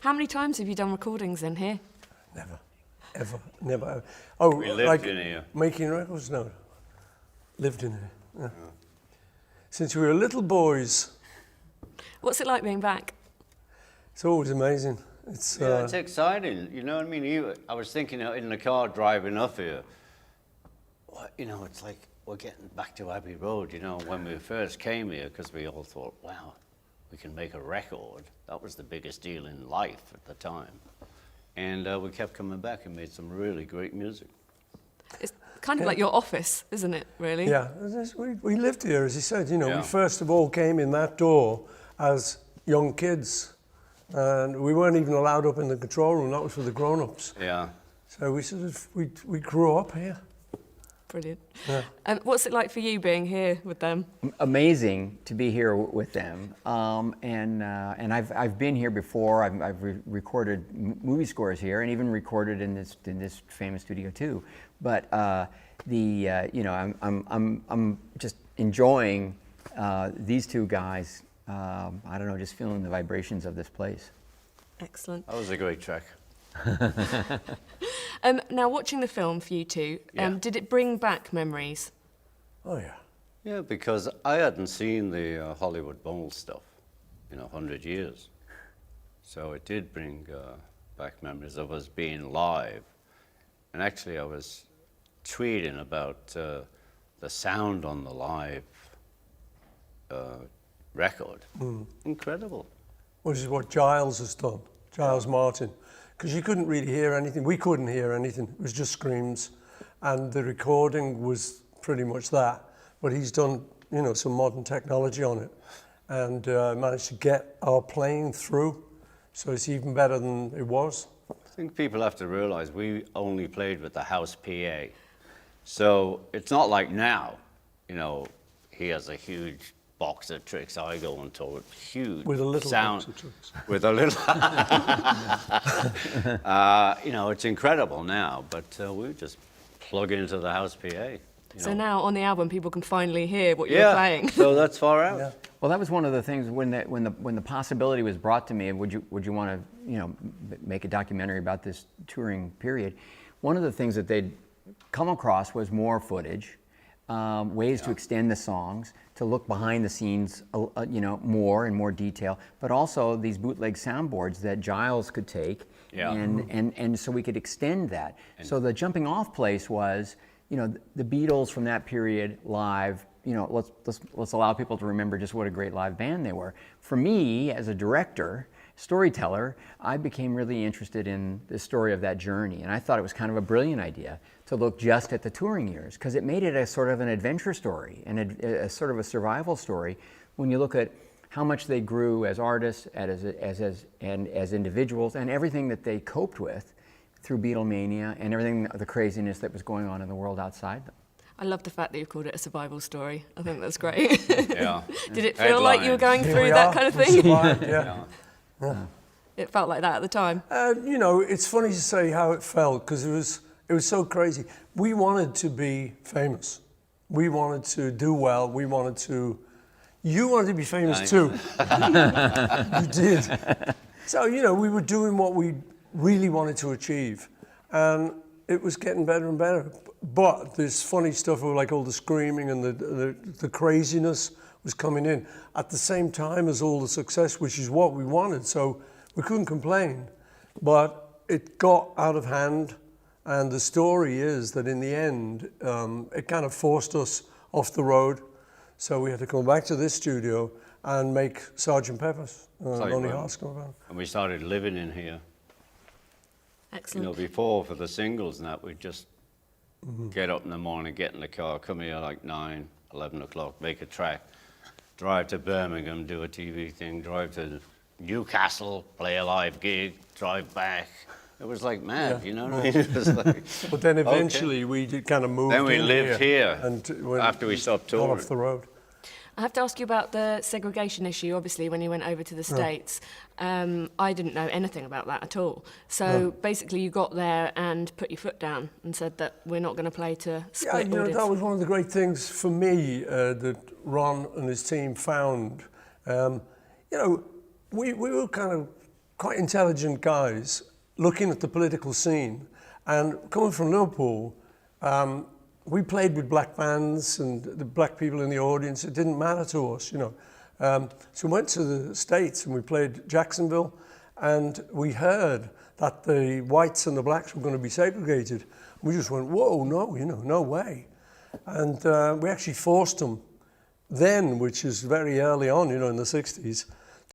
How many times have you done recordings in here? Never, ever, never. Ever. Oh, We lived in here. Making records? No, lived in here. Yeah. Since we were little boys. What's it like being back? It's always amazing. It's Yeah, it's exciting. You know what I mean? I was thinking in the car driving up here, you know, it's like we're getting back to Abbey Road, you know, when we first came here, because we all thought, wow, we can make a record. That was the biggest deal in life at the time. And we kept coming back and made some really great music. It's kind of like your office, isn't it, really? Yeah, we lived here, as he said, you know, Yeah. we first of all came in that door as young kids. And we weren't even allowed up in the control room, that was for the grown-ups. Yeah. So we grew up here. Brilliant. Yeah. What's it like for you being here with them? Amazing to be here with them, and I've been here before. I've recorded movie scores here, and even recorded in this famous studio too. But you know, I'm just enjoying these two guys. I don't know, just feeling the vibrations of this place. Excellent. That was a great track. Now, watching the film for you two, Yeah. did it bring back memories? Oh, yeah. Yeah, because I hadn't seen the Hollywood Bowl stuff in 100 years. So it did bring back memories of us being live. And actually I was tweeting about the sound on the live record. Incredible. Which is what Giles has done, Giles Martin. Because you couldn't really hear anything. We couldn't hear anything. It was just screams. And the recording was pretty much that. But he's done, you know, some modern technology on it and managed to get our playing through. So it's even better than it was. I think people have to realize we only played with the house PA. So it's not like now, you know, he has a huge box of tricks. I go into a huge With a little sound. box of tricks. With a little. You know, it's incredible now, but we just plug into the house PA. You So know. now on the album, people can finally hear what you're playing. So that's far out. Yeah. Well, that was one of the things when the possibility was brought to me. Would you want to, you know, make a documentary about this touring period? One of the things that they'd come across was more footage, ways to extend the songs, to look behind the scenes, you know, more and more detail, but also these bootleg soundboards that Giles could take, and so we could extend that. So the jumping off place was, you know, the Beatles from that period live. You know, let's allow people to remember just what a great live band they were. For me, as a director, storyteller, I became really interested in the story of that journey, and I thought it was kind of a brilliant idea to look just at the touring years, because it made it a sort of an adventure story and a sort of a survival story when you look at how much they grew as artists, and as individuals, and everything that they coped with through Beatlemania and everything, the craziness that was going on in the world outside them. I love the fact that you've called it a survival story. I think that's great. Yeah. Did it feel like you were going Here through we that are. kind of We thing? survived, yeah. It felt like that at the time. You know, it's funny to say how it felt because it was so crazy. We wanted to be famous. We wanted to do well. We wanted to. You wanted to be famous too. You did. So you know, we were doing what we really wanted to achieve, and it was getting better and better. But this funny stuff of like all the screaming and the craziness was coming in at the same time as all the success, which is what we wanted. So we couldn't complain, but it got out of hand. And the story is that in the end, it kind of forced us off the road. So we had to come back to this studio and make Sgt. Pepper's Lonely Hearts Club Band. And we started living in here. Excellent. You know, before for the singles and that, we'd just get up in the morning, get in the car, come here like 9, 11 o'clock, make a track, drive to Birmingham, do a TV thing, drive to Newcastle, play a live gig, drive back. It was like mad, you know what I mean? It was like, But then eventually we did kind of move. Then we lived here and after we stopped got touring. off the road. I have to ask you about the segregation issue, obviously, when you went over to the States. I didn't know anything about that at all. So basically you got there and put your foot down and said that we're not going to play to split Yeah, you know, audience. that was one of the great things for me that Ron and his team found. You know, we were kind of quite intelligent guys looking at the political scene. And coming from Liverpool, we played with black bands and the black people in the audience. It didn't matter to us, you know. So we went to the States and we played Jacksonville, and we heard that the whites and the blacks were going to be segregated. We just went, whoa, no, you know, no way. And we actually forced them then, which is very early on, you know, in the 60s,